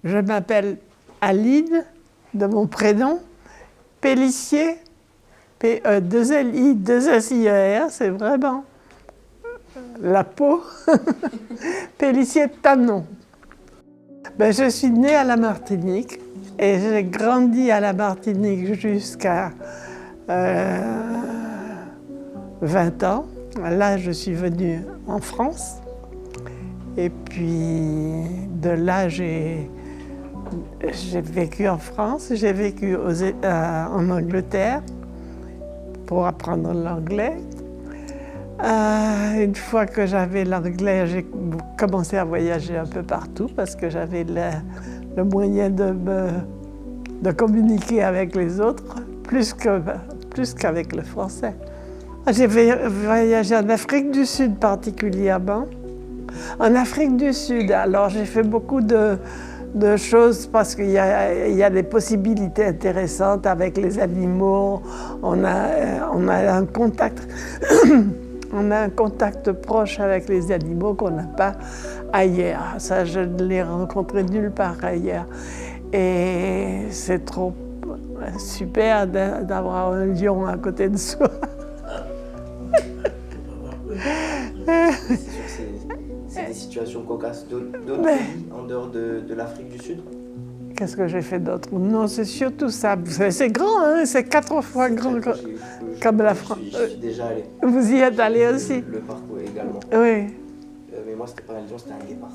Je m'appelle Aline, de mon prénom, Pellissier, P-E-2-L-I-2-S-I-E-R, c'est vraiment la peau, Pellissier Tanon. Ben, je suis née à la Martinique et j'ai grandi à la Martinique jusqu'à 20 ans. Là, je suis venue en France. Et puis, de là, j'ai vécu en France, j'ai vécu en Angleterre pour apprendre l'anglais. Une fois que j'avais l'anglais, j'ai commencé à voyager un peu partout parce que j'avais le moyen de communiquer avec les autres, plus qu'avec le français. J'ai voyagé en Afrique du Sud particulièrement. En Afrique du Sud, alors j'ai fait beaucoup de choses parce qu'il y a des possibilités intéressantes avec les animaux. On a un contact, on a un contact proche avec les animaux qu'on n'a pas ailleurs. Ça, je ne l'ai rencontré nulle part ailleurs. Et c'est trop super d'avoir un lion à côté de soi. C'est des situations cocasses d'autres pays en dehors de l'Afrique du Sud? Qu'est-ce que j'ai fait d'autre? Non, c'est surtout ça. C'est grand, hein? C'est 4 fois grand comme la France. Je suis déjà allé. Vous y êtes allé aussi? Le parc, oui, également. Oui. Mais moi, c'était pas un lion, c'était un guépard.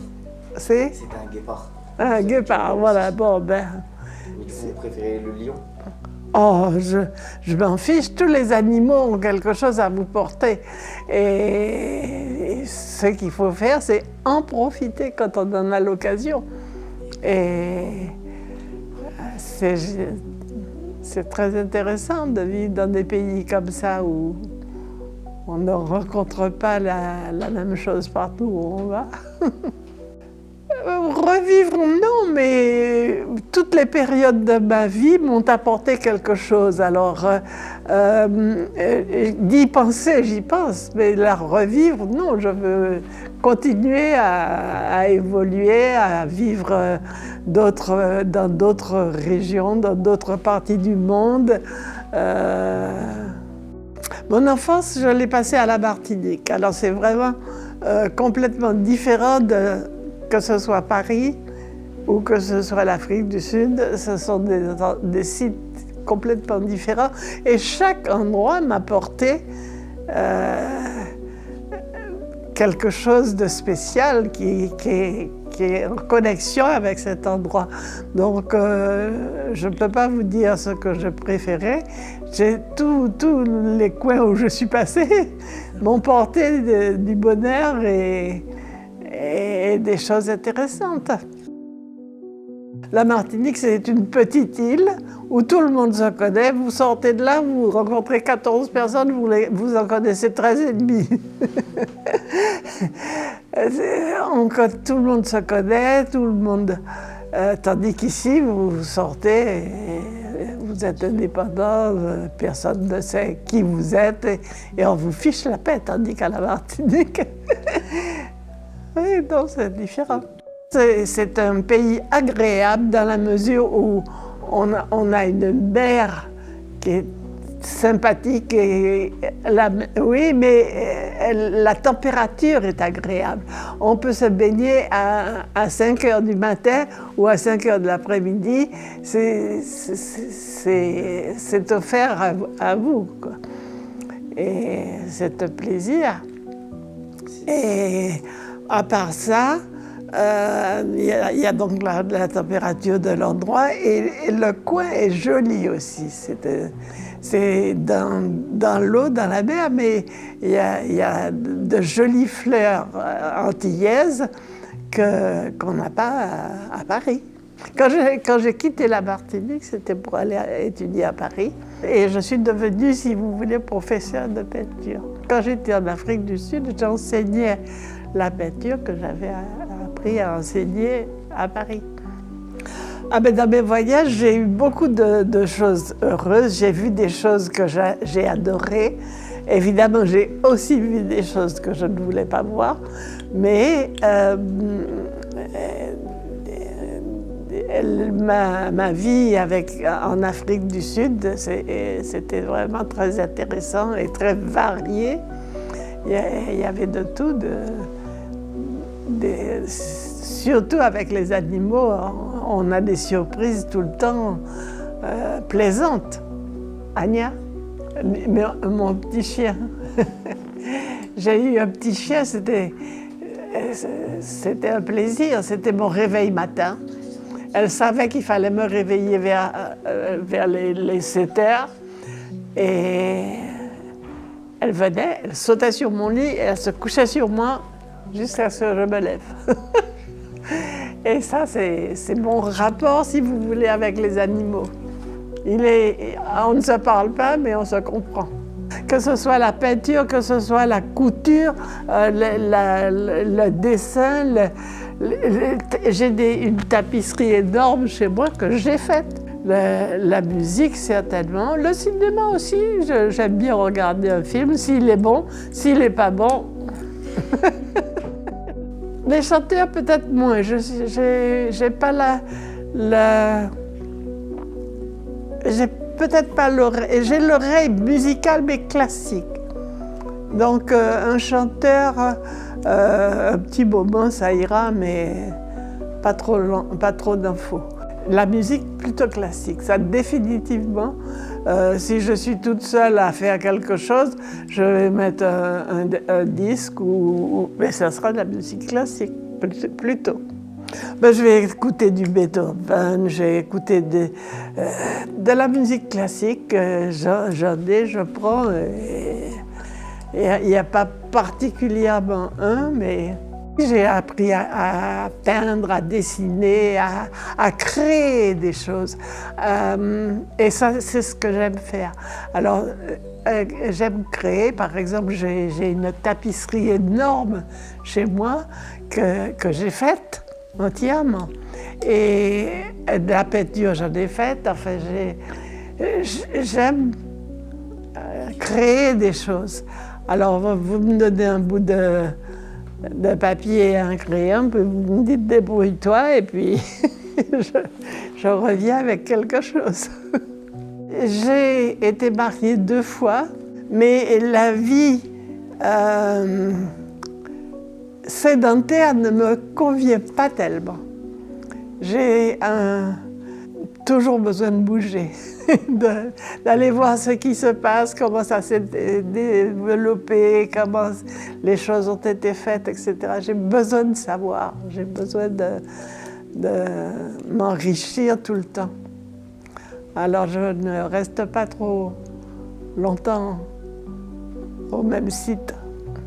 C'est? C'était un guépard. Un guépard, voilà. Bon, ben... Mais du coup, vous préférez le lion? Oh, je m'en fiche, tous les animaux ont quelque chose à vous porter. Et ce qu'il faut faire, c'est en profiter quand on en a l'occasion. Et c'est très intéressant de vivre dans des pays comme ça où on ne rencontre pas la même chose partout où on va. Revivre, non, mais toutes les périodes de ma vie m'ont apporté quelque chose. Alors, d'y penser, j'y pense, mais la revivre, non, je veux continuer à évoluer, à vivre dans d'autres régions, dans d'autres parties du monde. Mon enfance, je l'ai passée à la Martinique. Alors, c'est vraiment complètement différent que ce soit Paris ou que ce soit l'Afrique du Sud, ce sont des sites complètement différents. Et chaque endroit m'apportait quelque chose de spécial qui est en connexion avec cet endroit. Donc, je ne peux pas vous dire ce que je préférais. Tous les coins où je suis passée m'ont porté du bonheur et des choses intéressantes. La Martinique, c'est une petite île où tout le monde se connaît. Vous sortez de là, vous rencontrez 14 personnes, vous en connaissez 13 et demi. Tout le monde se connaît, tout le monde... tandis qu'ici, vous sortez, et vous êtes indépendant, personne ne sait qui vous êtes et on vous fiche la paix, tandis qu'à la Martinique... Oui, non, c'est différent. C'est un pays agréable dans la mesure où on a une mer qui est sympathique. Oui, mais la température est agréable. On peut se baigner à 5 heures du matin ou à 5 heures de l'après-midi. C'est offert à vous, quoi. Et c'est un plaisir. Et à part ça, il y a donc la température de l'endroit et le coin est joli aussi. C'est dans l'eau, dans la mer, mais il y a de jolies fleurs antillaises qu'on n'a pas à Paris. Quand j'ai quitté la Martinique, c'était pour aller étudier à Paris. Et je suis devenue, si vous voulez, professeure de peinture. Quand j'étais en Afrique du Sud, j'enseignais la peinture que j'avais appris à enseigner à Paris. Ah ben, dans mes voyages, j'ai eu beaucoup de choses heureuses. J'ai vu des choses que j'ai adorées. Évidemment, j'ai aussi vu des choses que je ne voulais pas voir. Mais ma vie en Afrique du Sud, c'était vraiment très intéressant et très varié. Il y avait de tout, surtout avec les animaux, on a des surprises tout le temps plaisantes. Anya, mon petit chien. J'ai eu un petit chien, c'était un plaisir, c'était mon réveil matin. Elle savait qu'il fallait me réveiller vers les 7 heures. Et elle venait, elle sautait sur mon lit et elle se couchait sur moi jusqu'à ce que je me lève. Et ça, c'est mon rapport, si vous voulez, avec les animaux. On ne se parle pas, mais on se comprend. Que ce soit la peinture, que ce soit la couture, le dessin, j'ai une tapisserie énorme chez moi que j'ai faite. La musique, certainement. Le cinéma aussi, j'aime bien regarder un film, s'il est bon, s'il n'est pas bon. Les chanteurs, peut-être moins. J'ai pas j'ai peut-être pas l'oreille. J'ai l'oreille musicale, mais classique. Donc, un chanteur, un petit moment, ça ira, mais pas trop d'infos. La musique plutôt classique, ça définitivement. Si je suis toute seule à faire quelque chose, je vais mettre un disque, mais ça sera de la musique classique, plutôt. Ben, je vais écouter du Beethoven, je vais écouter de la musique classique, je prends. Il n'y a pas particulièrement un, mais j'ai appris à peindre, à dessiner, à créer des choses. Et ça, c'est ce que j'aime faire. Alors, j'aime créer, par exemple, j'ai une tapisserie énorme chez moi que j'ai faite entièrement. Et de la peinture, j'en ai faite. Enfin, j'aime créer des choses. Alors, vous me donnez un bout de papier et un crayon, puis vous me dites débrouille-toi, et puis je reviens avec quelque chose. J'ai été mariée 2 fois, mais la vie sédentaire ne me convient pas tellement. J'ai toujours besoin de bouger, d'aller voir ce qui se passe, comment ça s'est développé, comment les choses ont été faites, etc. J'ai besoin de savoir, j'ai besoin de m'enrichir tout le temps. Alors je ne reste pas trop longtemps au même site.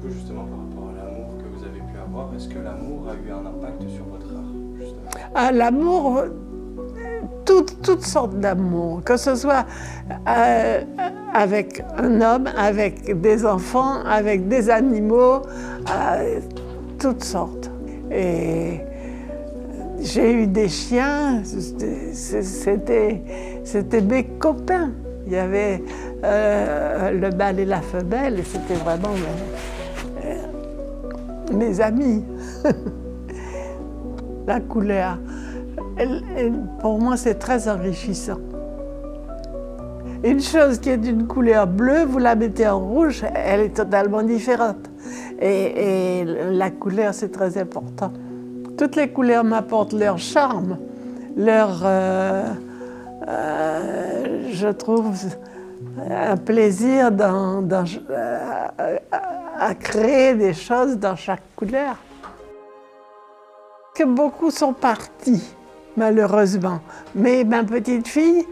Justement, par rapport à l'amour que vous avez pu avoir, est-ce que l'amour a eu un impact sur votre art, justement? Ah, l'amour, toutes sortes d'amour, que ce soit avec un homme, avec des enfants, avec des animaux, toutes sortes. Et j'ai eu des chiens, c'était mes copains. Il y avait le mâle et la femelle, et c'était vraiment mes amis. La couleur. Pour moi, c'est très enrichissant. Une chose qui est d'une couleur bleue, vous la mettez en rouge, elle est totalement différente. Et la couleur, c'est très important. Toutes les couleurs m'apportent leur charme, je trouve, un plaisir à créer des choses dans chaque couleur. Que beaucoup sont partis, malheureusement. Mais ma petite fille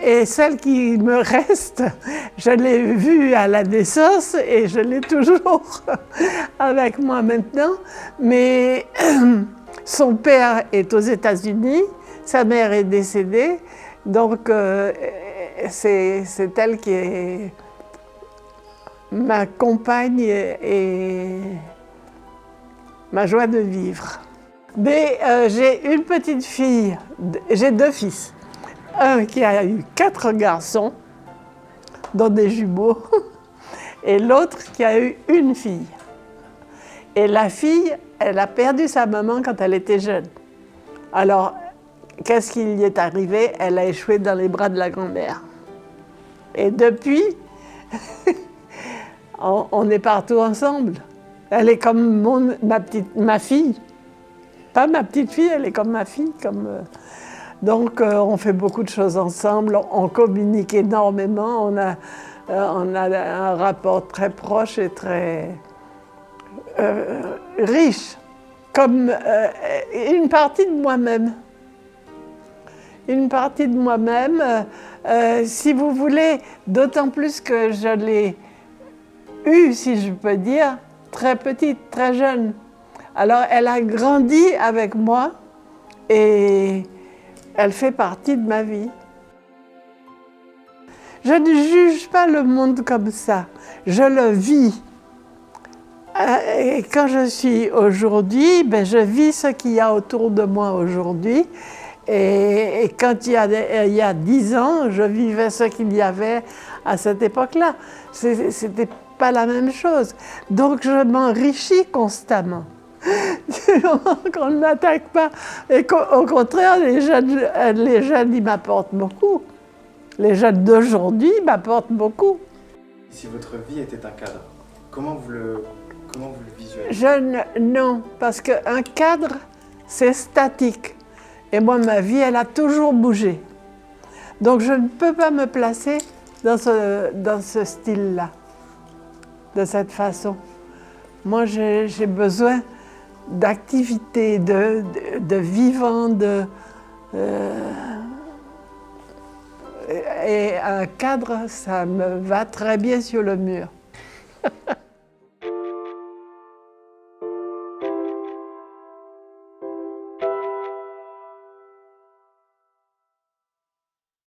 et celle qui me reste, je l'ai vue à la naissance et je l'ai toujours avec moi maintenant. Mais son père est aux États-Unis, sa mère est décédée, donc c'est elle qui est ma compagne et ma joie de vivre. Mais j'ai une petite fille, j'ai 2 fils. Un qui a eu 4 garçons, dont des jumeaux, et l'autre qui a eu une fille. Et la fille, elle a perdu sa maman quand elle était jeune. Alors, qu'est-ce qui lui est arrivé? Elle a échoué dans les bras de la grand-mère. Et depuis, on est partout ensemble. Elle est comme ma fille. Pas ma petite fille, elle est comme ma fille. Donc on fait beaucoup de choses ensemble, on communique énormément, on a un rapport très proche et très riche, comme une partie de moi-même. Une partie de moi-même, si vous voulez, d'autant plus que je l'ai eue, si je peux dire, très petite, très jeune. Alors elle a grandi avec moi et elle fait partie de ma vie. Je ne juge pas le monde comme ça, je le vis. Et quand je suis aujourd'hui, ben je vis ce qu'il y a autour de moi aujourd'hui. Et quand il y a 10 ans, je vivais ce qu'il y avait à cette époque-là. C'était pas la même chose. Donc je m'enrichis constamment. Qu'on ne m'attaque pas. Et qu'au contraire, les jeunes, ils m'apportent beaucoup. Les jeunes d'aujourd'hui m'apportent beaucoup. Si votre vie était un cadre, comment vous le visualisez? Non, parce qu'un cadre, c'est statique. Et moi, ma vie, elle a toujours bougé. Donc je ne peux pas me placer dans ce style-là, de cette façon. Moi, j'ai besoin d'activité, de vivant, et un cadre, ça me va très bien sur le mur.